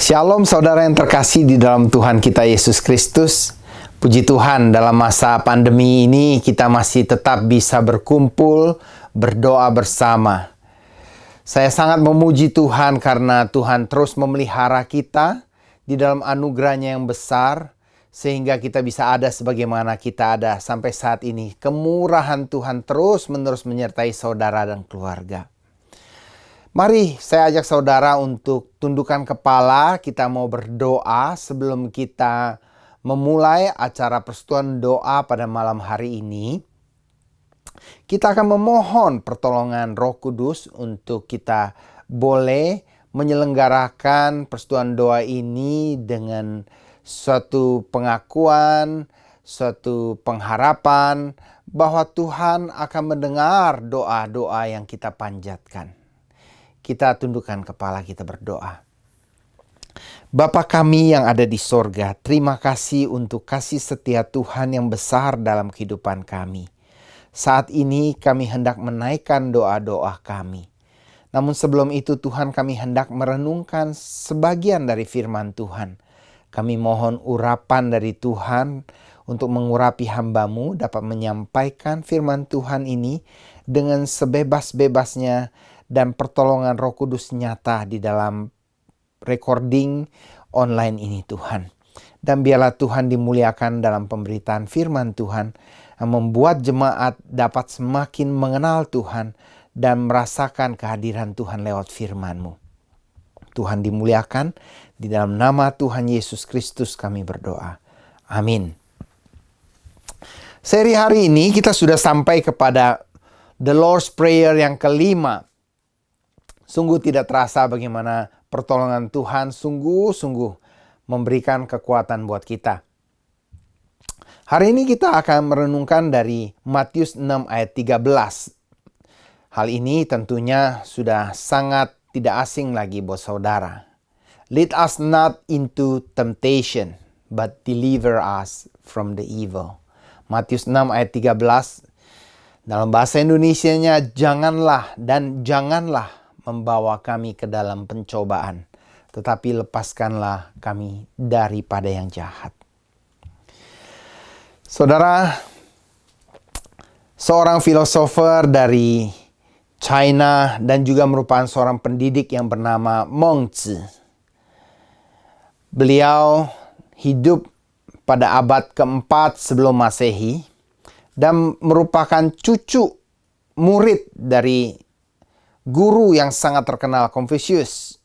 Shalom saudara yang terkasih di dalam Tuhan kita Yesus Kristus. Puji Tuhan, dalam masa pandemi ini kita masih tetap bisa berkumpul, berdoa bersama. Saya sangat memuji Tuhan karena Tuhan terus memelihara kita di dalam anugerah-Nya yang besar, sehingga kita bisa ada sebagaimana kita ada sampai saat ini. Kemurahan Tuhan terus-menerus menyertai saudara dan keluarga. Mari saya ajak saudara untuk tundukkan kepala, kita mau berdoa sebelum kita memulai acara persekutuan doa pada malam hari ini. Kita akan memohon pertolongan Roh Kudus untuk kita boleh menyelenggarakan persekutuan doa ini dengan suatu pengakuan, suatu pengharapan bahwa Tuhan akan mendengar doa-doa yang kita panjatkan. Kita tundukkan kepala, kita berdoa. Bapa kami yang ada di sorga, terima kasih untuk kasih setia Tuhan yang besar dalam kehidupan kami. Saat ini kami hendak menaikkan doa-doa kami. Namun sebelum itu Tuhan, kami hendak merenungkan sebagian dari firman Tuhan. Kami mohon urapan dari Tuhan untuk mengurapi hamba-Mu dapat menyampaikan firman Tuhan ini dengan sebebas-bebasnya, dan pertolongan Roh Kudus nyata di dalam recording online ini Tuhan. Dan biarlah Tuhan dimuliakan dalam pemberitaan firman Tuhan yang membuat jemaat dapat semakin mengenal Tuhan dan merasakan kehadiran Tuhan lewat firman-Mu. Tuhan dimuliakan, di dalam nama Tuhan Yesus Kristus kami berdoa. Amin. Seri hari ini kita sudah sampai kepada The Lord's Prayer yang kelima. Sungguh tidak terasa bagaimana pertolongan Tuhan sungguh-sungguh memberikan kekuatan buat kita. Hari ini kita akan merenungkan dari Matius 6 ayat 13. Hal ini tentunya sudah sangat tidak asing lagi buat saudara. Lead us not into temptation, but deliver us from the evil. Matius 6 ayat 13. Dalam bahasa Indonesianya, janganlah dan janganlah membawa kami ke dalam pencobaan, tetapi lepaskanlah kami daripada yang jahat. Saudara, seorang filosofer dari China dan juga merupakan seorang pendidik yang bernama Mengzi. Beliau hidup pada abad keempat sebelum Masehi dan merupakan cucu murid dari guru yang sangat terkenal, Confucius,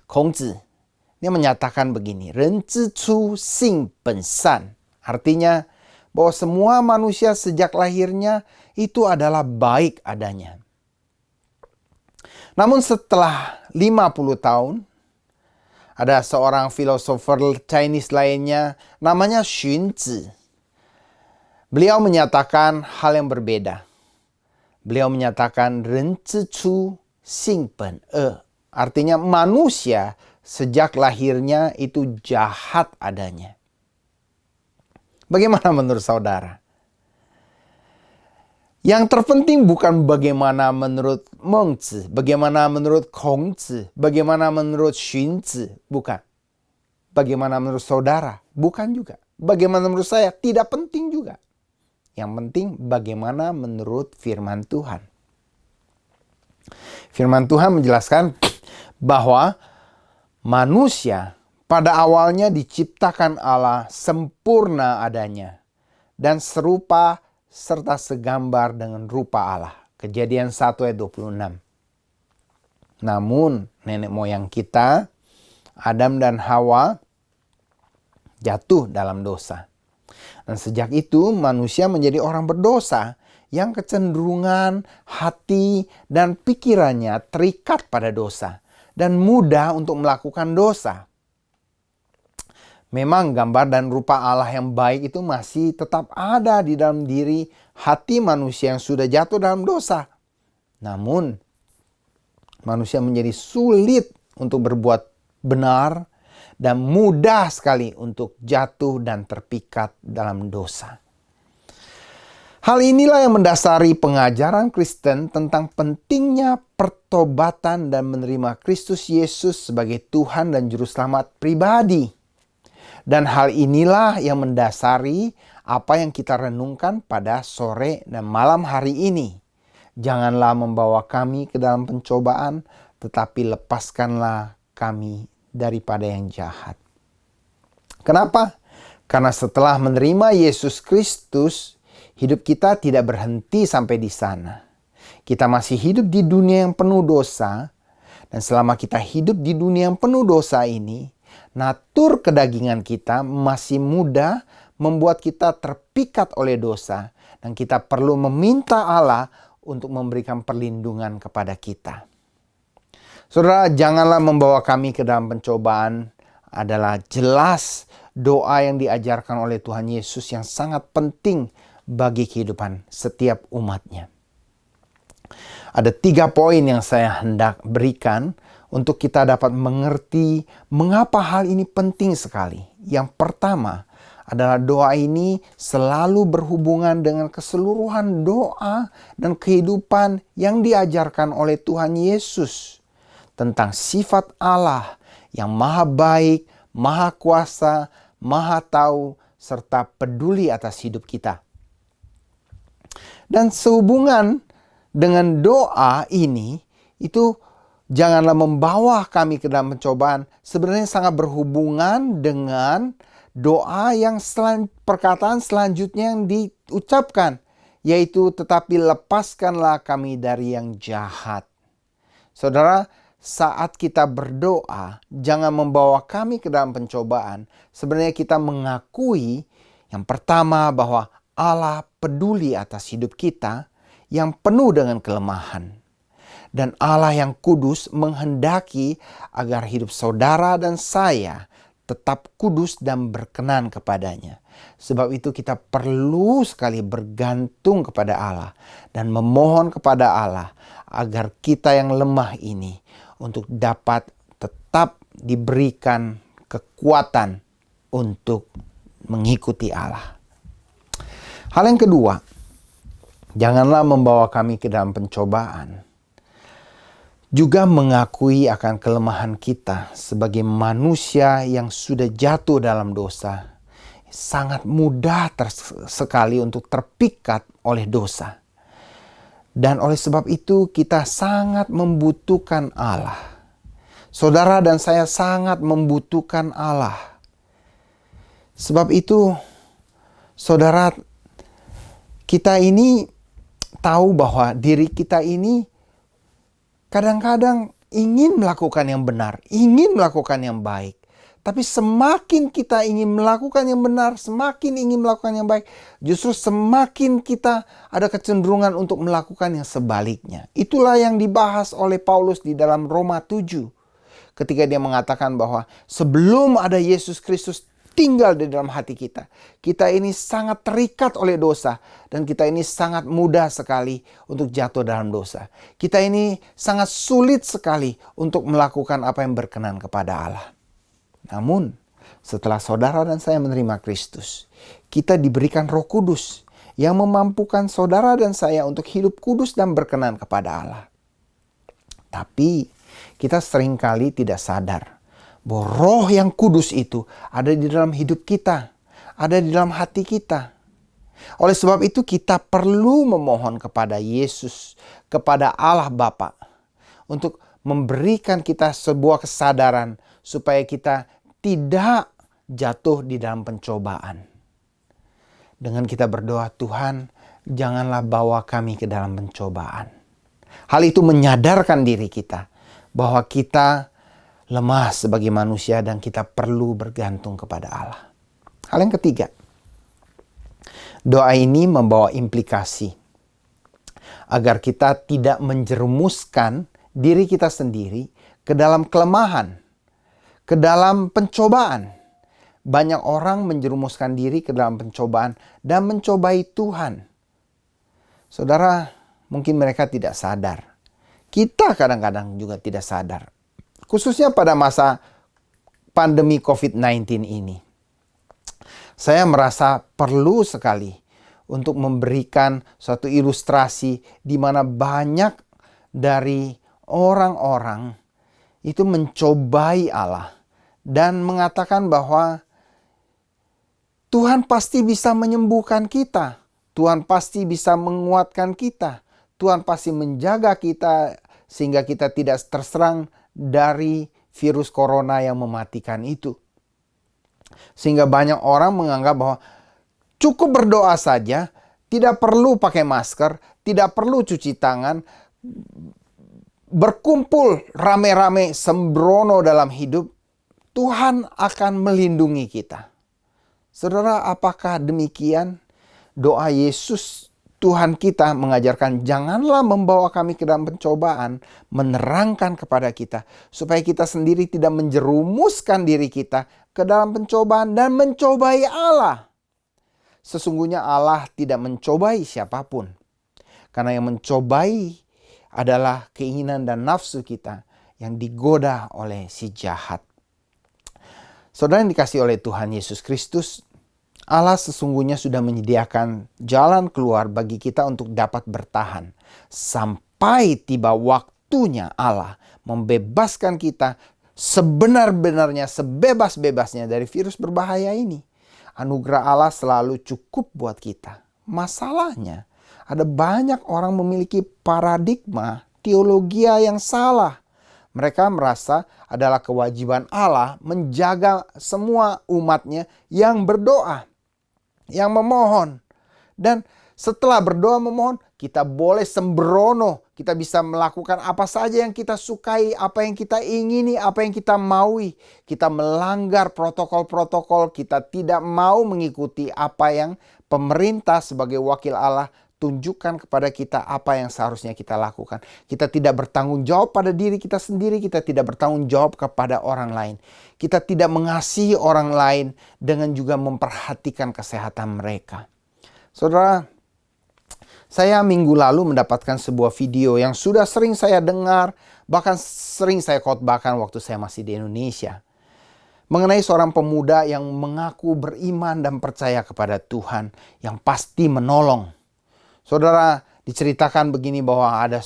Kongzi. Dia menyatakan begini, Ren zi cu xing ben san. Artinya bahwa semua manusia sejak lahirnya itu adalah baik adanya. Namun setelah 50 tahun, ada seorang filosofer Chinese lainnya namanya Xunzi. Beliau menyatakan hal yang berbeda. Beliau menyatakan Ren zi cu xing ben e. Artinya manusia sejak lahirnya itu jahat adanya. Bagaimana menurut saudara? Yang terpenting bukan bagaimana menurut Mengzi, bagaimana menurut Kongzi, bagaimana menurut Xunzi, bukan. Bagaimana menurut saudara, bukan juga. Bagaimana menurut saya, tidak penting juga. Yang penting bagaimana menurut firman Tuhan. Firman Tuhan menjelaskan bahwa manusia pada awalnya diciptakan Allah sempurna adanya dan serupa serta segambar dengan rupa Allah. Kejadian 1 ayat 26. Namun nenek moyang kita, Adam dan Hawa, jatuh dalam dosa. Dan sejak itu manusia menjadi orang berdosa yang kecenderungan hati dan pikirannya terikat pada dosa dan mudah untuk melakukan dosa. Memang gambar dan rupa Allah yang baik itu masih tetap ada di dalam diri hati manusia yang sudah jatuh dalam dosa. Namun manusia menjadi sulit untuk berbuat benar dan mudah sekali untuk jatuh dan terpikat dalam dosa. Hal inilah yang mendasari pengajaran Kristen tentang pentingnya pertobatan dan menerima Kristus Yesus sebagai Tuhan dan Juru Selamat pribadi. Dan hal inilah yang mendasari apa yang kita renungkan pada sore dan malam hari ini. Janganlah membawa kami ke dalam pencobaan, tetapi lepaskanlah kami daripada yang jahat. Kenapa? Karena setelah menerima Yesus Kristus, hidup kita tidak berhenti sampai di sana. Kita masih hidup di dunia yang penuh dosa, dan selama kita hidup di dunia yang penuh dosa ini, natur kedagingan kita masih mudah membuat kita terpikat oleh dosa, dan kita perlu meminta Allah untuk memberikan perlindungan kepada kita. Saudara, janganlah membawa kami ke dalam pencobaan adalah jelas doa yang diajarkan oleh Tuhan Yesus yang sangat penting bagi kehidupan setiap umatnya. Ada 3 poin yang saya hendak berikan untuk kita dapat mengerti mengapa hal ini penting sekali. Yang pertama adalah doa ini selalu berhubungan dengan keseluruhan doa dan kehidupan yang diajarkan oleh Tuhan Yesus tentang sifat Allah yang maha baik, maha kuasa, maha tahu, serta peduli atas hidup kita. Dan sehubungan dengan doa ini, itu janganlah membawa kami ke dalam pencobaan, sebenarnya sangat berhubungan dengan doa yang perkataan selanjutnya yang diucapkan, yaitu tetapi lepaskanlah kami dari yang jahat. Saudara, saat kita berdoa, jangan membawa kami ke dalam pencobaan. Sebenarnya kita mengakui yang pertama bahwa Allah peduli atas hidup kita yang penuh dengan kelemahan. Dan Allah yang kudus menghendaki agar hidup saudara dan saya tetap kudus dan berkenan kepadanya. Sebab itu kita perlu sekali bergantung kepada Allah dan memohon kepada Allah agar kita yang lemah ini untuk dapat tetap diberikan kekuatan untuk mengikuti Allah. Hal yang kedua, janganlah membawa kami ke dalam pencobaan. Juga mengakui akan kelemahan kita sebagai manusia yang sudah jatuh dalam dosa. Sangat mudah sekali untuk terpikat oleh dosa. Dan oleh sebab itu kita sangat membutuhkan Allah. Saudara dan saya sangat membutuhkan Allah. Sebab itu, saudara, kita ini tahu bahwa diri kita ini kadang-kadang ingin melakukan yang benar, ingin melakukan yang baik. Tapi semakin kita ingin melakukan yang benar, semakin ingin melakukan yang baik, justru semakin kita ada kecenderungan untuk melakukan yang sebaliknya. Itulah yang dibahas oleh Paulus di dalam Roma 7. Ketika dia mengatakan bahwa sebelum ada Yesus Kristus tinggal di dalam hati kita, kita ini sangat terikat oleh dosa. Dan kita ini sangat mudah sekali untuk jatuh dalam dosa. Kita ini sangat sulit sekali untuk melakukan apa yang berkenan kepada Allah. Namun, setelah saudara dan saya menerima Kristus, kita diberikan Roh Kudus yang memampukan saudara dan saya untuk hidup kudus dan berkenan kepada Allah. Tapi, kita seringkali tidak sadar bahwa Roh yang kudus itu ada di dalam hidup kita, ada di dalam hati kita. Oleh sebab itu, kita perlu memohon kepada Yesus, kepada Allah Bapa, untuk memberikan kita sebuah kesadaran supaya kita tidak jatuh di dalam pencobaan. Dengan kita berdoa, Tuhan, janganlah bawa kami ke dalam pencobaan. Hal itu menyadarkan diri kita bahwa kita lemah sebagai manusia dan kita perlu bergantung kepada Allah. Hal yang ketiga, doa ini membawa implikasi agar kita tidak menjerumuskan diri kita sendiri ke dalam kelemahan, ke dalam pencobaan. Banyak orang menjerumuskan diri ke dalam pencobaan dan mencobai Tuhan. Saudara, mungkin mereka tidak sadar. Kita kadang-kadang juga tidak sadar. Khususnya pada masa pandemi COVID-19 ini. Saya merasa perlu sekali untuk memberikan suatu ilustrasi di mana banyak dari orang-orang itu mencobai Allah dan mengatakan bahwa Tuhan pasti bisa menyembuhkan kita. Tuhan pasti bisa menguatkan kita. Tuhan pasti menjaga kita sehingga kita tidak terserang dari virus corona yang mematikan itu. Sehingga banyak orang menganggap bahwa cukup berdoa saja, tidak perlu pakai masker, tidak perlu cuci tangan, berkumpul rame-rame sembrono dalam hidup, Tuhan akan melindungi kita. Saudara, apakah demikian? Doa Yesus Tuhan kita mengajarkan, janganlah membawa kami ke dalam pencobaan, menerangkan kepada kita supaya kita sendiri tidak menjerumuskan diri kita ke dalam pencobaan dan mencobai Allah. Sesungguhnya Allah tidak mencobai siapapun, karena yang mencobai adalah keinginan dan nafsu kita yang digoda oleh si jahat. Saudara yang dikasihi oleh Tuhan Yesus Kristus, Allah sesungguhnya sudah menyediakan jalan keluar bagi kita untuk dapat bertahan sampai tiba waktunya Allah membebaskan kita sebenar-benarnya, sebebas-bebasnya dari virus berbahaya ini. Anugerah Allah selalu cukup buat kita. Masalahnya, ada banyak orang memiliki paradigma teologi yang salah. Mereka merasa adalah kewajiban Allah menjaga semua umatnya yang berdoa, yang memohon. Dan setelah berdoa memohon, kita boleh sembrono. Kita bisa melakukan apa saja yang kita sukai, apa yang kita ingini, apa yang kita maui. Kita melanggar protokol-protokol, kita tidak mau mengikuti apa yang pemerintah sebagai wakil Allah tunjukkan kepada kita apa yang seharusnya kita lakukan. Kita tidak bertanggung jawab pada diri kita sendiri, kita tidak bertanggung jawab kepada orang lain. Kita tidak mengasihi orang lain dengan juga memperhatikan kesehatan mereka. Saudara, saya minggu lalu mendapatkan sebuah video yang sudah sering saya dengar, bahkan sering saya khotbahkan waktu saya masih di Indonesia. Mengenai seorang pemuda yang mengaku beriman dan percaya kepada Tuhan yang pasti menolong. Saudara, diceritakan begini bahwa ada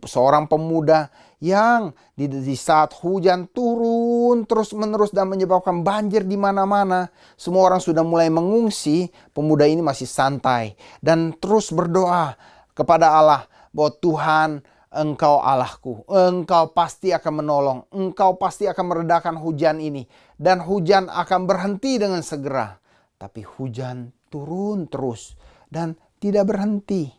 seorang pemuda yang di saat hujan turun terus-menerus dan menyebabkan banjir di mana-mana. Semua orang sudah mulai mengungsi, pemuda ini masih santai dan terus berdoa kepada Allah bahwa Tuhan, Engkau Allahku, Engkau pasti akan menolong, Engkau pasti akan meredakan hujan ini dan hujan akan berhenti dengan segera. Tapi hujan turun terus dan tidak berhenti.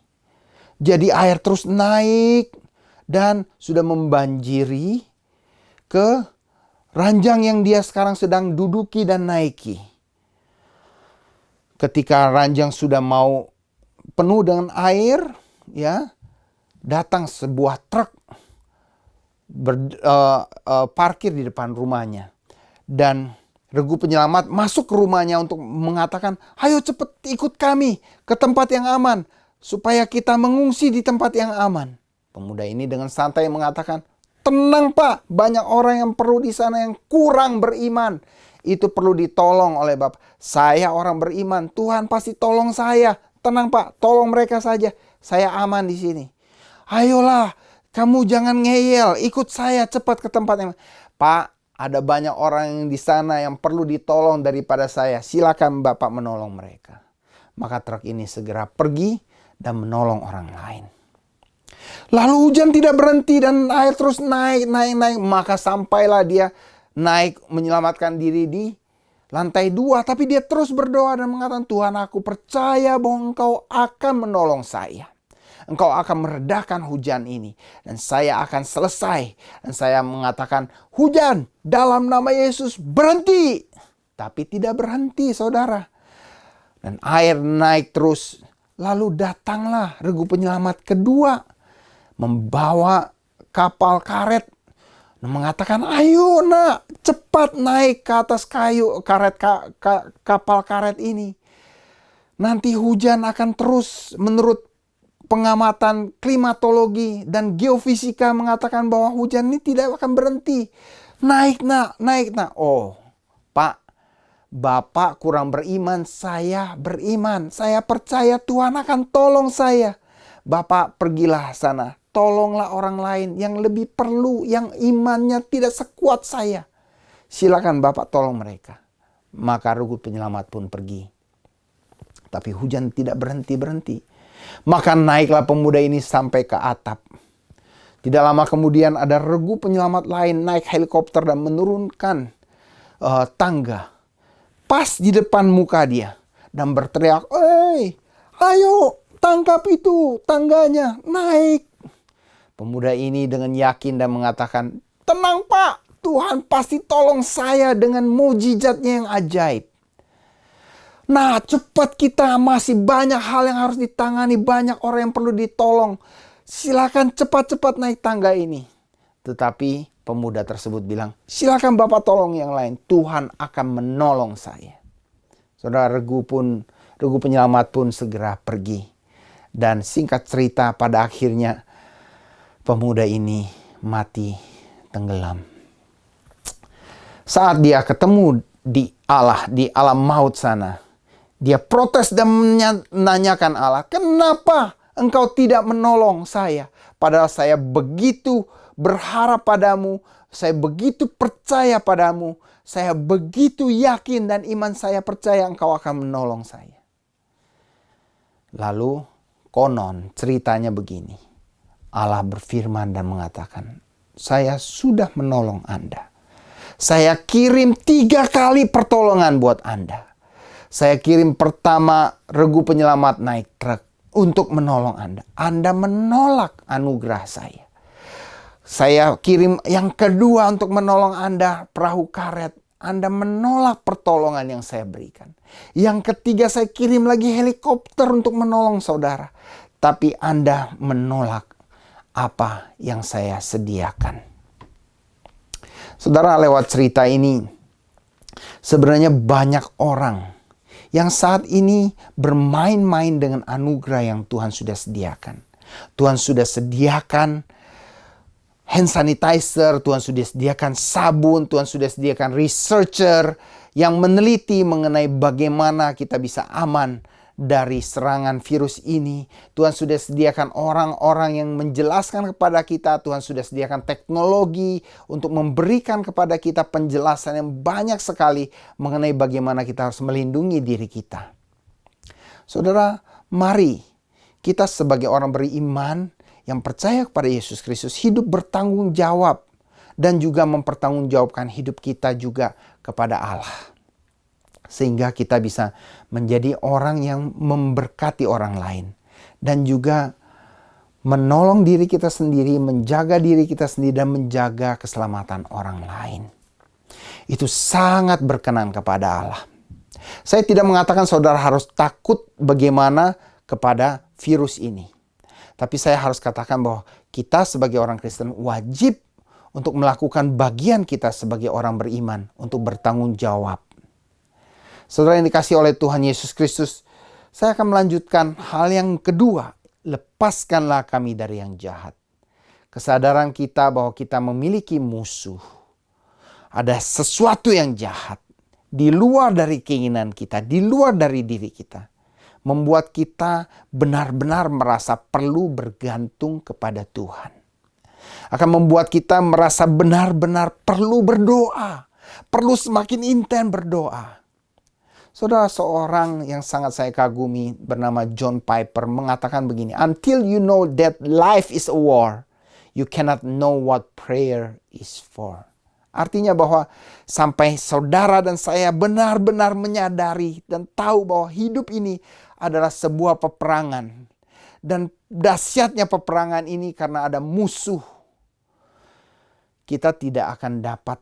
Jadi air terus naik dan sudah membanjiri ke ranjang yang dia sekarang sedang duduki dan naiki. Ketika ranjang sudah mau penuh dengan air, ya, datang sebuah truk parkir di depan rumahnya. Dan regu penyelamat masuk ke rumahnya untuk mengatakan, ayo cepet ikut kami ke tempat yang aman, supaya kita mengungsi di tempat yang aman. Pemuda ini dengan santai mengatakan, tenang Pak, banyak orang yang perlu di sana yang kurang beriman. Itu perlu ditolong oleh Bapak. Saya orang beriman, Tuhan pasti tolong saya. Tenang Pak, tolong mereka saja. Saya aman di sini. Ayolah, kamu jangan ngeyel, ikut saya cepat ke tempat yang... Pak, ada banyak orang yang di sana yang perlu ditolong daripada saya. Silakan Bapak menolong mereka. Maka truk ini segera pergi dan menolong orang lain. Lalu hujan tidak berhenti dan air terus naik. Maka sampailah dia naik menyelamatkan diri di lantai 2. Tapi dia terus berdoa dan mengatakan, Tuhan, aku percaya bahwa Engkau akan menolong saya. Engkau akan meredakan hujan ini. Dan saya akan selesai. Dan saya mengatakan, hujan dalam nama Yesus berhenti. Tapi tidak berhenti, saudara. Dan air naik terus. Lalu datanglah regu penyelamat kedua. Membawa kapal karet. Dan mengatakan, ayo nak, cepat naik ke atas kayu karet kapal karet ini. Nanti hujan akan terus, menurut pengamatan klimatologi dan geofisika mengatakan bahwa hujan ini tidak akan berhenti. Naik nak. Oh, Pak, Bapak kurang beriman, saya beriman. Saya percaya Tuhan akan tolong saya. Bapak pergilah sana, tolonglah orang lain yang lebih perlu, yang imannya tidak sekuat saya. Silakan Bapak tolong mereka. Maka regu penyelamat pun pergi. Tapi hujan tidak berhenti-berhenti. Maka naiklah pemuda ini sampai ke atap. Tidak lama kemudian ada regu penyelamat lain naik helikopter dan menurunkan tangga pas di depan muka dia dan berteriak, ayo tangkap itu tangganya, naik." Pemuda ini dengan yakin dan mengatakan, "Tenang Pak, Tuhan pasti tolong saya dengan mujizatnya yang ajaib." Nah, cepat kita, masih banyak hal yang harus ditangani, banyak orang yang perlu ditolong. Silakan cepat-cepat naik tangga ini. Tetapi pemuda tersebut bilang, "Silakan Bapak tolong yang lain, Tuhan akan menolong saya." Saudara, regu penyelamat pun segera pergi. Dan singkat cerita, pada akhirnya pemuda ini mati tenggelam. Saat dia ketemu di Allah, di alam maut sana, dia protes dan menanyakan Allah, "Kenapa Engkau tidak menolong saya? Padahal saya begitu berharap padamu, saya begitu percaya padamu, saya begitu yakin dan iman saya percaya Engkau akan menolong saya." Lalu konon ceritanya begini. Allah berfirman dan mengatakan, "Saya sudah menolong Anda. Saya kirim 3 kali pertolongan buat Anda. Saya kirim pertama regu penyelamat naik truk untuk menolong Anda. Anda menolak anugerah saya. Saya kirim yang kedua untuk menolong Anda perahu karet. Anda menolak pertolongan yang saya berikan. Yang ketiga saya kirim lagi helikopter untuk menolong saudara. Tapi Anda menolak apa yang saya sediakan." Saudara, lewat cerita ini sebenarnya banyak orang yang saat ini bermain-main dengan anugerah yang Tuhan sudah sediakan. Tuhan sudah sediakan hand sanitizer, Tuhan sudah sediakan sabun, Tuhan sudah sediakan researcher yang meneliti mengenai bagaimana kita bisa aman dari serangan virus ini. Tuhan sudah sediakan orang-orang yang menjelaskan kepada kita. Tuhan sudah sediakan teknologi untuk memberikan kepada kita penjelasan yang banyak sekali mengenai bagaimana kita harus melindungi diri kita. Saudara, mari kita sebagai orang beriman yang percaya kepada Yesus Kristus hidup bertanggung jawab dan juga mempertanggungjawabkan hidup kita juga kepada Allah. Sehingga kita bisa menjadi orang yang memberkati orang lain. Dan juga menolong diri kita sendiri, menjaga diri kita sendiri, dan menjaga keselamatan orang lain. Itu sangat berkenan kepada Allah. Saya tidak mengatakan saudara harus takut bagaimana kepada virus ini. Tapi saya harus katakan bahwa kita sebagai orang Kristen wajib untuk melakukan bagian kita sebagai orang beriman untuk bertanggung jawab. Saudara yang dikasihi oleh Tuhan Yesus Kristus, saya akan melanjutkan hal yang kedua. Lepaskanlah kami dari yang jahat. Kesadaran kita bahwa kita memiliki musuh. Ada sesuatu yang jahat di luar dari keinginan kita, di luar dari diri kita. Membuat kita benar-benar merasa perlu bergantung kepada Tuhan. Akan membuat kita merasa benar-benar perlu berdoa. Perlu semakin intens berdoa. Saudara, seorang yang sangat saya kagumi bernama John Piper mengatakan begini, "Until you know that life is a war, you cannot know what prayer is for." Artinya bahwa sampai saudara dan saya benar-benar menyadari dan tahu bahwa hidup ini adalah sebuah peperangan. Dan dahsyatnya peperangan ini karena ada musuh. Kita tidak akan dapat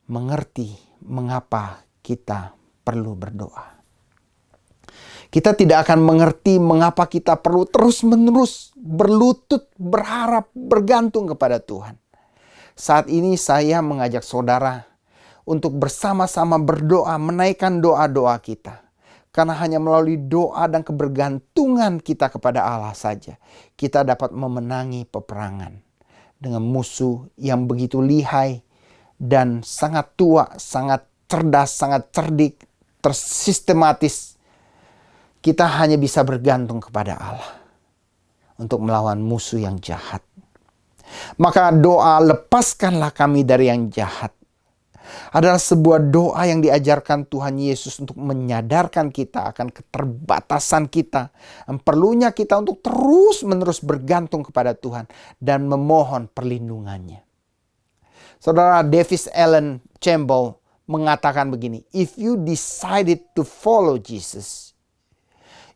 mengerti mengapa kita perlu berdoa. Kita tidak akan mengerti mengapa kita perlu terus-menerus berlutut, berharap, bergantung kepada Tuhan. Saat ini saya mengajak saudara untuk bersama-sama berdoa, menaikkan doa-doa kita. Karena hanya melalui doa dan kebergantungan kita kepada Allah saja, kita dapat memenangi peperangan dengan musuh yang begitu lihai dan sangat tua, sangat cerdas, sangat cerdik, tersistematis. Kita hanya bisa bergantung kepada Allah untuk melawan musuh yang jahat. Maka doa lepaskanlah kami dari yang jahat adalah sebuah doa yang diajarkan Tuhan Yesus untuk menyadarkan kita akan keterbatasan kita. Dan perlunya kita untuk terus-menerus bergantung kepada Tuhan dan memohon perlindungannya. Saudara Davis Allen Campbell mengatakan begini, if you decided to follow Jesus,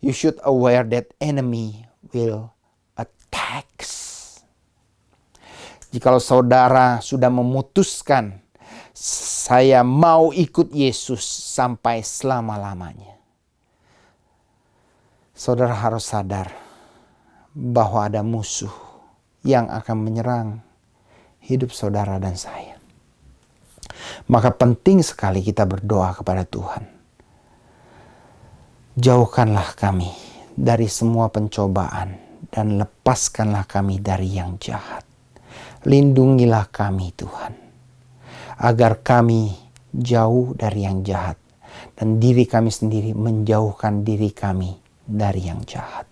you should aware that enemy will attack. Jikalau saudara sudah memutuskan, saya mau ikut Yesus sampai selama-lamanya, saudara harus sadar bahwa ada musuh yang akan menyerang hidup saudara dan saya. Maka penting sekali kita berdoa kepada Tuhan. Jauhkanlah kami dari semua pencobaan dan lepaskanlah kami dari yang jahat. Lindungilah kami Tuhan, agar kami jauh dari yang jahat dan diri kami sendiri menjauhkan diri kami dari yang jahat.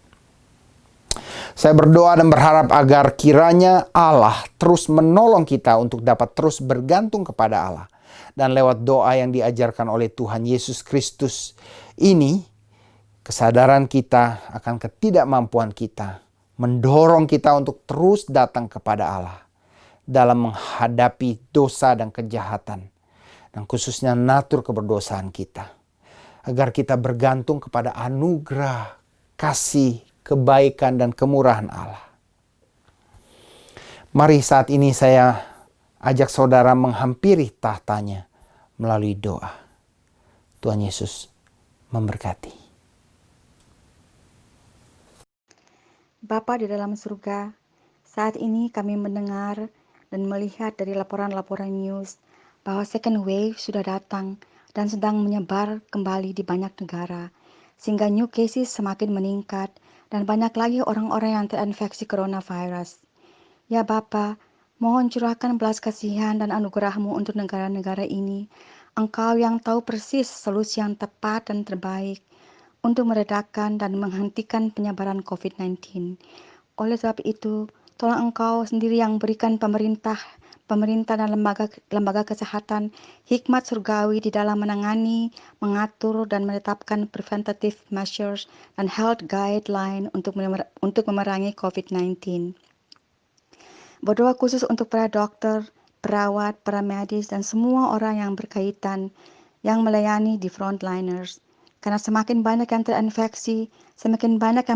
Saya berdoa dan berharap agar kiranya Allah terus menolong kita untuk dapat terus bergantung kepada Allah. Dan lewat doa yang diajarkan oleh Tuhan Yesus Kristus ini, kesadaran kita akan ketidakmampuan kita mendorong kita untuk terus datang kepada Allah dalam menghadapi dosa dan kejahatan, dan khususnya natur keberdosaan kita, agar kita bergantung kepada anugerah, kasih, kebaikan, dan kemurahan Allah. Mari saat ini saya ajak saudara menghampiri tahtanya melalui doa. Tuhan Yesus memberkati. Bapa di dalam surga, saat ini kami mendengar dan melihat dari laporan-laporan news bahwa second wave sudah datang dan sedang menyebar kembali di banyak negara, sehingga new cases semakin meningkat dan banyak lagi orang-orang yang terinfeksi coronavirus. Ya Bapa, mohon curahkan belas kasihan dan anugerah-Mu untuk negara-negara ini. Engkau yang tahu persis solusi yang tepat dan terbaik untuk meredakan dan menghentikan penyebaran COVID-19. Oleh sebab itu, tolong Engkau sendiri yang berikan pemerintah dan lembaga kesehatan hikmat surgawi di dalam menangani, mengatur, dan menetapkan preventative measures dan health guideline untuk memerangi COVID-19. Berdoa khusus untuk para dokter, perawat, para medis, dan semua orang yang berkaitan yang melayani di frontliners. Karena semakin banyak yang terinfeksi, semakin banyak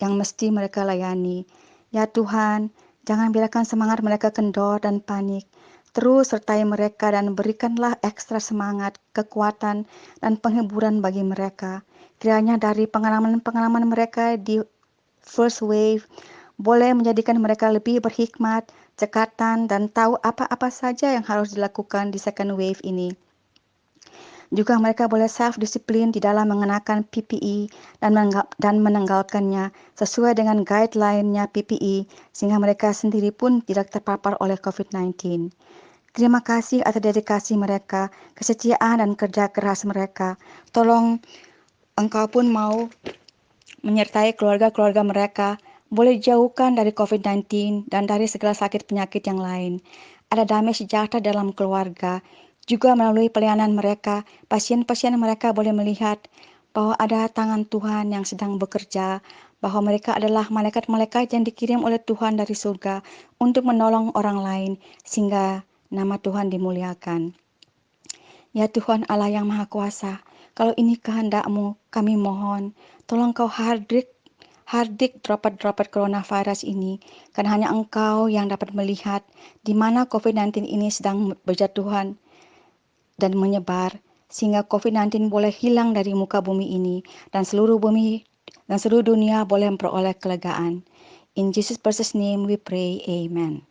yang mesti mereka layani. Ya Tuhan, jangan biarkan semangat mereka kendor dan panik. Terus sertai mereka dan berikanlah ekstra semangat, kekuatan, dan penghiburan bagi mereka. Kiranya dari pengalaman-pengalaman mereka di first wave, boleh menjadikan mereka lebih berhikmat, cekatan, dan tahu apa-apa saja yang harus dilakukan di second wave ini. Juga mereka boleh self-disiplin di dalam mengenakan PPE dan menanggalkannya sesuai dengan guideline-nya PPE sehingga mereka sendiri pun tidak terpapar oleh COVID-19. Terima kasih atas dedikasi mereka, kesetiaan dan kerja keras mereka. Tolong Engkau pun mau menyertai keluarga-keluarga mereka, boleh dijauhkan dari COVID-19 dan dari segala sakit penyakit yang lain. Ada damai sejahtera dalam keluarga. Juga melalui pelayanan mereka, pasien-pasien mereka boleh melihat bahwa ada tangan Tuhan yang sedang bekerja, bahwa mereka adalah malaikat-malaikat yang dikirim oleh Tuhan dari surga untuk menolong orang lain, sehingga nama Tuhan dimuliakan. Ya Tuhan Allah yang Maha Kuasa, kalau ini kehendak-Mu, kami mohon, tolong Kau hardik droplet-droplet coronavirus ini, karena hanya Engkau yang dapat melihat di mana COVID-19 ini sedang berjatuhan dan menyebar, sehingga COVID-19 boleh hilang dari muka bumi ini, dan seluruh dunia boleh memperoleh kelegaan. In Jesus' precious name we pray, Amen.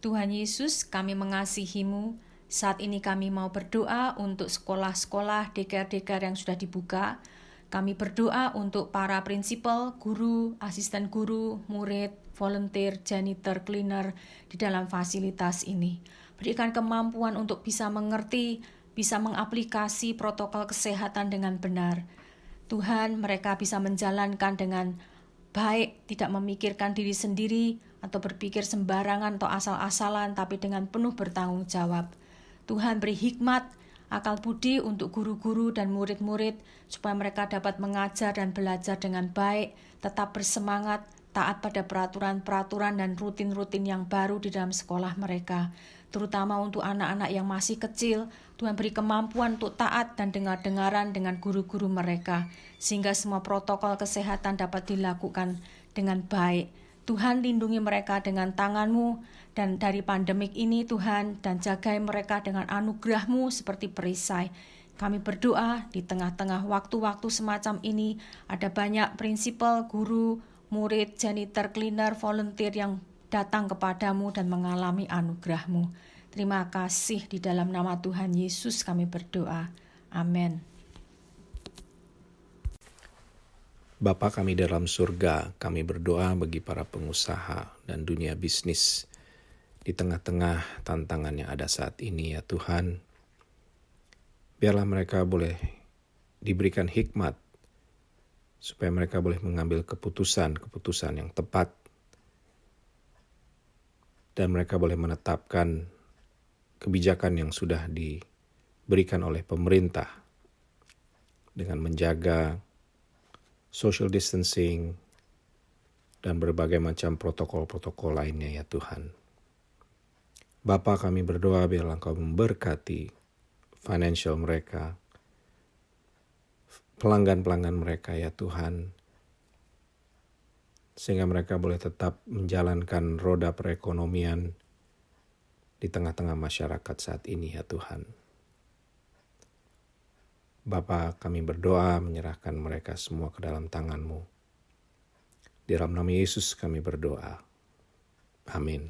Tuhan Yesus, kami mengasihi-Mu. Saat ini kami mau berdoa untuk sekolah-sekolah, DKR-DKR yang sudah dibuka. Kami berdoa untuk para prinsipal, guru, asisten guru, murid, volunteer, janitor, cleaner di dalam fasilitas ini. Berikan kemampuan untuk bisa mengerti bisa mengaplikasi protokol kesehatan dengan benar. Tuhan, mereka bisa menjalankan dengan baik, tidak memikirkan diri sendiri atau berpikir sembarangan atau asal-asalan, tapi dengan penuh bertanggung jawab. Tuhan, beri hikmat, akal budi untuk guru-guru dan murid-murid supaya mereka dapat mengajar dan belajar dengan baik, tetap bersemangat, taat pada peraturan-peraturan dan rutin-rutin yang baru di dalam sekolah mereka. Terutama untuk anak-anak yang masih kecil, Tuhan beri kemampuan untuk taat dan dengar-dengaran dengan guru-guru mereka, sehingga semua protokol kesehatan dapat dilakukan dengan baik. Tuhan, lindungi mereka dengan tangan-Mu, dan dari pandemik ini Tuhan, dan jagai mereka dengan anugerah-Mu seperti perisai. Kami berdoa di tengah-tengah waktu-waktu semacam ini, ada banyak prinsipal, guru, murid, janitor, cleaner, volunteer yang datang kepadamu dan mengalami anugerah-Mu. Terima kasih, di dalam nama Tuhan Yesus kami berdoa. Amin. Bapa kami dalam surga, kami berdoa bagi para pengusaha dan dunia bisnis di tengah-tengah tantangan yang ada saat ini ya Tuhan. Biarlah mereka boleh diberikan hikmat supaya mereka boleh mengambil keputusan yang tepat dan mereka boleh menetapkan kebijakan yang sudah diberikan oleh pemerintah dengan menjaga social distancing dan berbagai macam protokol-protokol lainnya ya Tuhan. Bapa, kami berdoa biarlah Engkau memberkati financial mereka, pelanggan-pelanggan mereka ya Tuhan, sehingga mereka boleh tetap menjalankan roda perekonomian di tengah-tengah masyarakat saat ini ya Tuhan. Bapa, kami berdoa menyerahkan mereka semua ke dalam tangan-Mu. Di dalam nama Yesus kami berdoa. Amin.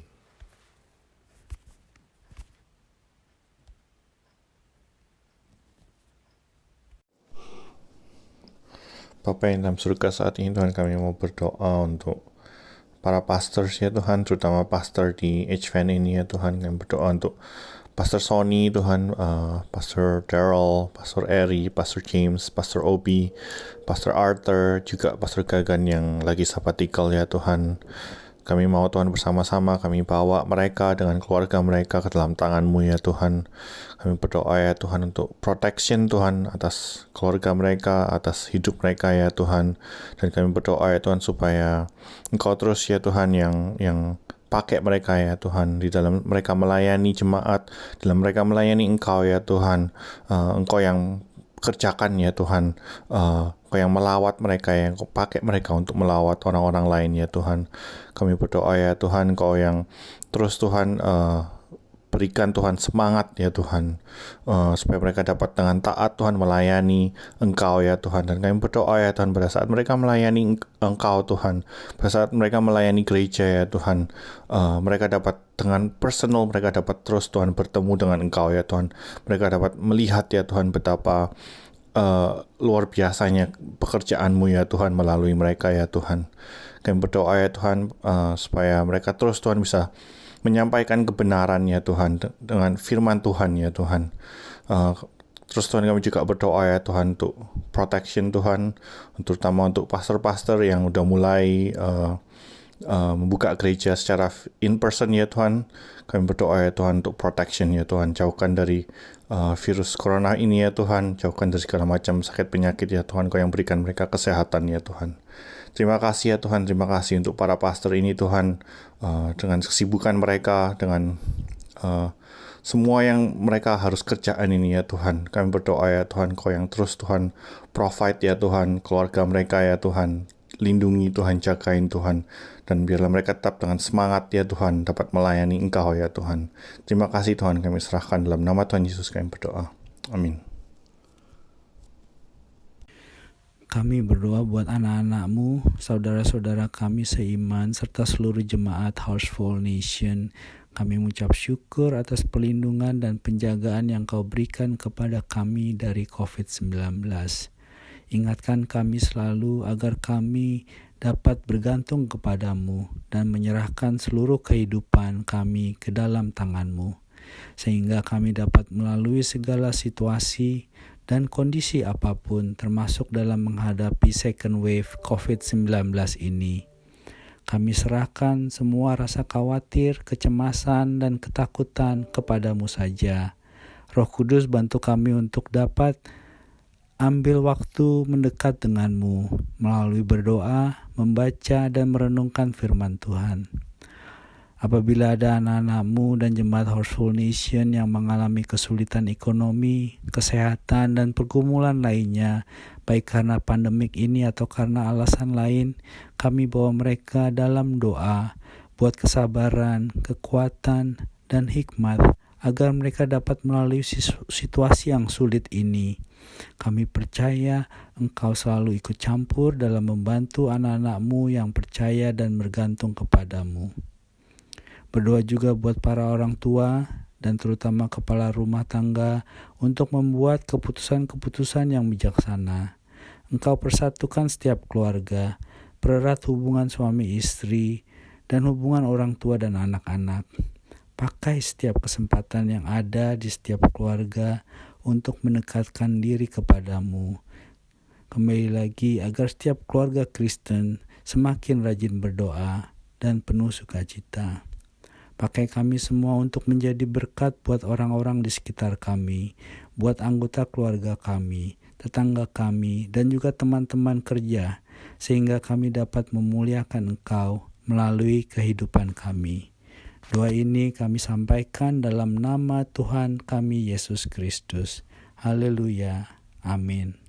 Bapa yang dalam surga, saat ini Tuhan, kami mau berdoa untuk para pastors ya Tuhan, terutama pastor di HVAN ini ya Tuhan. Kami berdoa untuk Pastor Sony Tuhan, Pastor Daryl, Pastor Eri, Pastor James, Pastor Obi, Pastor Arthur, juga Pastor Gagan yang lagi sabbatical ya Tuhan. Kami mau Tuhan bersama-sama kami bawa mereka dengan keluarga mereka ke dalam tangan-Mu ya Tuhan. Kami berdoa ya Tuhan untuk protection Tuhan atas keluarga mereka, atas hidup mereka ya Tuhan. Dan kami berdoa ya Tuhan supaya Engkau terus ya Tuhan yang pakai mereka ya Tuhan, di dalam mereka melayani jemaat, dalam mereka melayani Engkau ya Tuhan. Engkau yang kerjakan ya Tuhan, Engkau yang melawat mereka, yang Engkau pakai mereka untuk melawat orang-orang lain ya Tuhan. Kami berdoa ya Tuhan, Engkau yang terus Tuhan berikan Tuhan semangat ya Tuhan, supaya mereka dapat dengan taat Tuhan melayani Engkau ya Tuhan. Dan kami berdoa ya Tuhan, pada saat mereka melayani Engkau Tuhan, pada saat mereka melayani gereja ya Tuhan, mereka dapat dengan personal, mereka dapat terus Tuhan bertemu dengan Engkau ya Tuhan. Mereka dapat melihat ya Tuhan betapa luar biasanya pekerjaan-Mu ya Tuhan melalui mereka ya Tuhan. Kami berdoa ya Tuhan, supaya mereka terus Tuhan bisa menyampaikan kebenaran ya Tuhan dengan firman Tuhan ya Tuhan. Terus Tuhan, kami juga berdoa ya Tuhan untuk protection Tuhan, terutama untuk pastor-pastor yang udah mulai membuka gereja secara in person ya Tuhan. Kami berdoa ya Tuhan untuk protection ya Tuhan, jauhkan dari virus corona ini ya Tuhan, jauhkan dari segala macam sakit penyakit ya Tuhan, Kau yang berikan mereka kesehatan ya Tuhan. Terima kasih ya Tuhan, terima kasih untuk para pastor ini Tuhan, dengan kesibukan mereka, dengan semua yang mereka harus kerjaan ini ya Tuhan. Kami berdoa ya Tuhan, Kau yang terus Tuhan provide ya Tuhan, keluarga mereka ya Tuhan, lindungi Tuhan, jagain Tuhan, dan biarlah mereka tetap dengan semangat ya Tuhan, dapat melayani Engkau ya Tuhan. Terima kasih Tuhan, kami serahkan dalam nama Tuhan Yesus kami berdoa. Amin. Kami berdoa buat anak-anak-Mu, saudara-saudara kami seiman, serta seluruh jemaat Houseful Nation. Kami mengucap syukur atas perlindungan dan penjagaan yang Kau berikan kepada kami dari COVID-19. Ingatkan kami selalu agar kami dapat bergantung kepada-Mu dan menyerahkan seluruh kehidupan kami ke dalam tangan-Mu. sehingga kami dapat melalui segala situasi dan kondisi apapun, termasuk dalam menghadapi second wave COVID-19 ini. Kami serahkan semua rasa khawatir, kecemasan, dan ketakutan kepadamu saja. Roh Kudus, bantu kami untuk dapat ambil waktu mendekat denganmu melalui berdoa, membaca, dan merenungkan firman Tuhan. Apabila ada anak-anakmu dan jemaat Houseful Nation yang mengalami kesulitan ekonomi, kesehatan, dan pergumulan lainnya, baik karena pandemik ini atau karena alasan lain, kami bawa mereka dalam doa, buat kesabaran, kekuatan, dan hikmat, agar mereka dapat melalui situasi yang sulit ini. Kami percaya Engkau selalu ikut campur dalam membantu anak-anak-Mu yang percaya dan bergantung kepadamu. Berdoa juga buat para orang tua dan terutama kepala rumah tangga untuk membuat keputusan-keputusan yang bijaksana. Engkau persatukan setiap keluarga, pererat hubungan suami istri, dan hubungan orang tua dan anak-anak. Pakai setiap kesempatan yang ada di setiap keluarga untuk mendekatkan diri kepadamu. Kembali lagi agar setiap keluarga Kristen semakin rajin berdoa dan penuh sukacita. Pakai kami semua untuk menjadi berkat buat orang-orang di sekitar kami, buat anggota keluarga kami, tetangga kami, dan juga teman-teman kerja, sehingga kami dapat memuliakan Engkau melalui kehidupan kami. Doa ini kami sampaikan dalam nama Tuhan kami Yesus Kristus. Haleluya. Amin.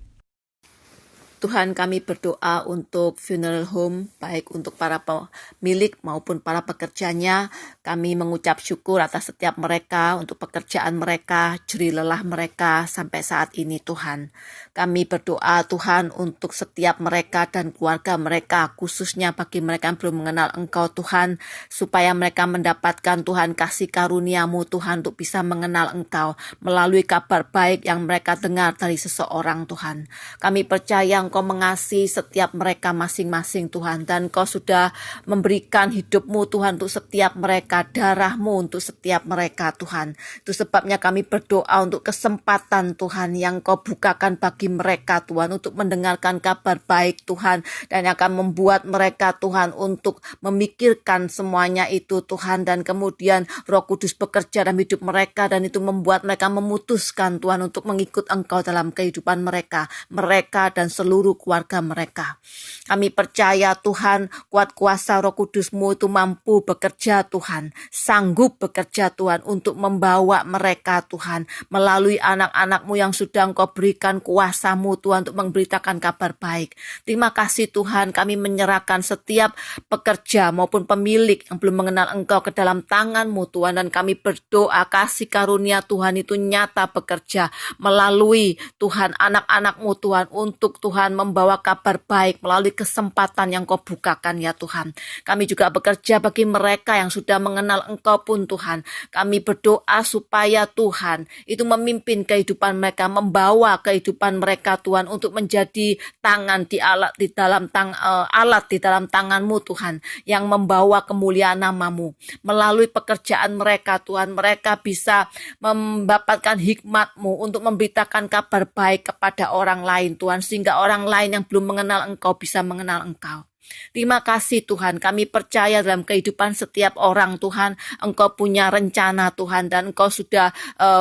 Tuhan, kami berdoa untuk funeral home, baik untuk para pemilik maupun para pekerjanya. Kami mengucap syukur atas setiap mereka, untuk pekerjaan mereka, jerih lelah mereka sampai saat ini Tuhan. Kami berdoa Tuhan untuk setiap mereka dan keluarga mereka, khususnya bagi mereka yang belum mengenal Engkau Tuhan, supaya mereka mendapatkan Tuhan kasih karunia-Mu Tuhan untuk bisa mengenal Engkau melalui kabar baik yang mereka dengar dari seseorang Tuhan. Kami percaya Engkau mengasihi setiap mereka masing-masing Tuhan, dan Engkau sudah memberikan hidup-Mu Tuhan untuk setiap mereka, darah-Mu untuk setiap mereka Tuhan. Itu sebabnya kami berdoa untuk kesempatan Tuhan yang Engkau bukakan bagi mereka Tuhan untuk mendengarkan kabar baik Tuhan, dan yang akan membuat mereka Tuhan untuk memikirkan semuanya itu Tuhan, dan kemudian Roh Kudus bekerja dalam hidup mereka, dan itu membuat mereka memutuskan Tuhan untuk mengikut Engkau dalam kehidupan mereka dan seluruh keluarga mereka. Kami percaya Tuhan, kuat kuasa Roh Kudus-Mu itu mampu bekerja Tuhan, sanggup bekerja Tuhan untuk membawa mereka Tuhan melalui anak-anak-Mu yang sudah Engkau berikan kuasa-Mu Tuhan untuk memberitakan kabar baik. Terima kasih Tuhan, kami menyerahkan setiap pekerja maupun pemilik yang belum mengenal Engkau ke dalam tangan-Mu Tuhan, dan kami berdoa kasih karunia Tuhan itu nyata bekerja melalui Tuhan anak-anak-Mu Tuhan, untuk Tuhan membawa kabar baik melalui kesempatan yang Kau bukakan ya Tuhan. Kami juga bekerja bagi mereka yang sudah mengenal Engkau pun Tuhan. Kami berdoa supaya Tuhan itu memimpin kehidupan mereka, membawa kehidupan mereka Tuhan untuk menjadi tangan di alat di dalam tangan-Mu Tuhan, yang membawa kemuliaan nama-Mu. Melalui pekerjaan mereka Tuhan, mereka bisa mendapatkan hikmat-Mu untuk memberitakan kabar baik kepada orang lain Tuhan, sehingga orang lain yang belum mengenal Engkau bisa mengenal Engkau. Terima kasih Tuhan, kami percaya dalam kehidupan setiap orang Tuhan, Engkau punya rencana Tuhan, dan Engkau sudah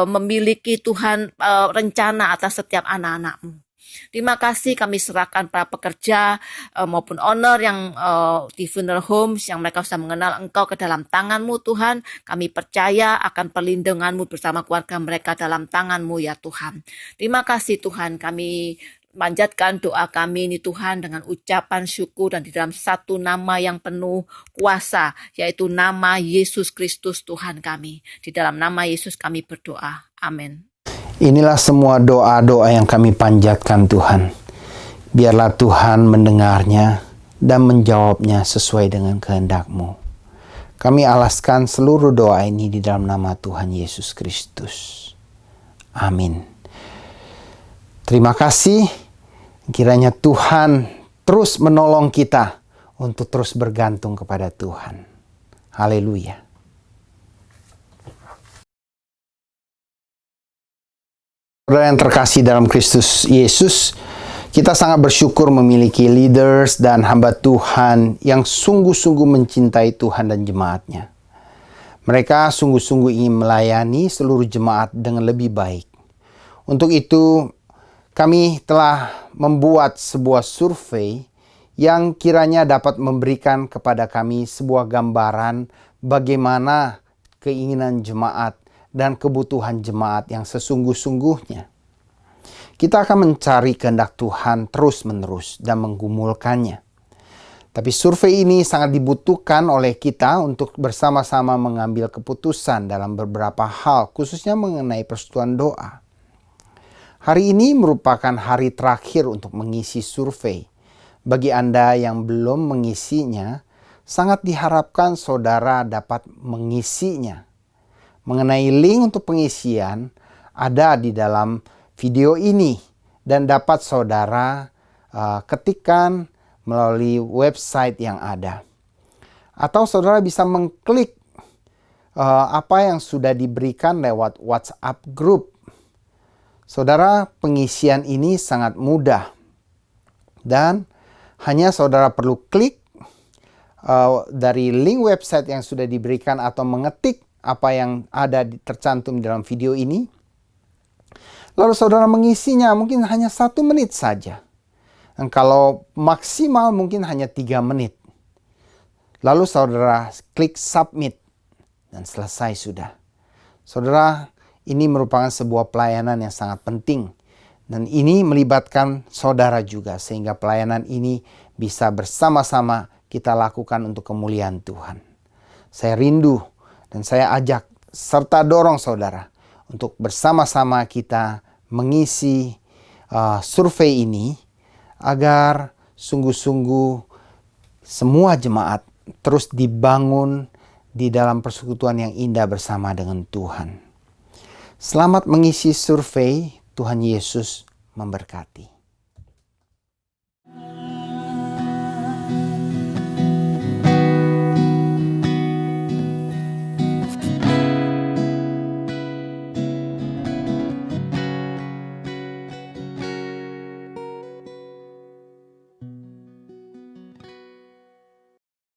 memiliki Tuhan rencana atas setiap anak-anak-Mu. Terima kasih, kami serahkan para pekerja maupun owner yang di funeral homes yang mereka sudah mengenal Engkau ke dalam tangan-Mu Tuhan. Kami percaya akan perlindungan-Mu bersama keluarga mereka dalam tangan-Mu ya Tuhan. Terima kasih Tuhan, kami manjatkan doa kami ini Tuhan dengan ucapan syukur dan di dalam satu nama yang penuh kuasa, yaitu nama Yesus Kristus Tuhan kami. Di dalam nama Yesus kami berdoa. Amin. Inilah semua doa-doa yang kami panjatkan Tuhan. Biarlah Tuhan mendengarnya dan menjawabnya sesuai dengan kehendak-Mu. Kami alaskan seluruh doa ini di dalam nama Tuhan Yesus Kristus. Amin. Terima kasih. Kiranya Tuhan terus menolong kita untuk terus bergantung kepada Tuhan. Haleluya. Saudara yang terkasih dalam Kristus Yesus, kita sangat bersyukur memiliki leaders dan hamba Tuhan yang sungguh-sungguh mencintai Tuhan dan jemaatnya. Mereka sungguh-sungguh ingin melayani seluruh jemaat dengan lebih baik. Untuk itu, kami telah membuat sebuah survei yang kiranya dapat memberikan kepada kami sebuah gambaran bagaimana keinginan jemaat dan kebutuhan jemaat yang sesungguh-sungguhnya. Kita akan mencari kehendak Tuhan terus-menerus dan menggumulkannya. Tapi survei ini sangat dibutuhkan oleh kita untuk bersama-sama mengambil keputusan dalam beberapa hal, khususnya mengenai persetujuan doa. Hari ini merupakan hari terakhir untuk mengisi survei. Bagi Anda yang belum mengisinya, sangat diharapkan saudara dapat mengisinya. Mengenai link untuk pengisian ada di dalam video ini dan dapat saudara ketikkan melalui website yang ada. Atau saudara bisa mengklik apa yang sudah diberikan lewat WhatsApp group. Saudara, pengisian ini sangat mudah dan hanya saudara perlu klik dari link website yang sudah diberikan atau mengetik apa yang ada tercantum dalam video ini. Lalu saudara mengisinya mungkin hanya 1 menit saja. Dan kalau maksimal mungkin hanya 3 menit. Lalu saudara klik submit dan selesai sudah. Saudara, ini merupakan sebuah pelayanan yang sangat penting. Dan ini melibatkan saudara juga sehingga pelayanan ini bisa bersama-sama kita lakukan untuk kemuliaan Tuhan. Saya rindu dan saya ajak serta dorong saudara untuk bersama-sama kita mengisi survei ini agar sungguh-sungguh semua jemaat terus dibangun di dalam persekutuan yang indah bersama dengan Tuhan. Selamat mengisi survei. Tuhan Yesus memberkati.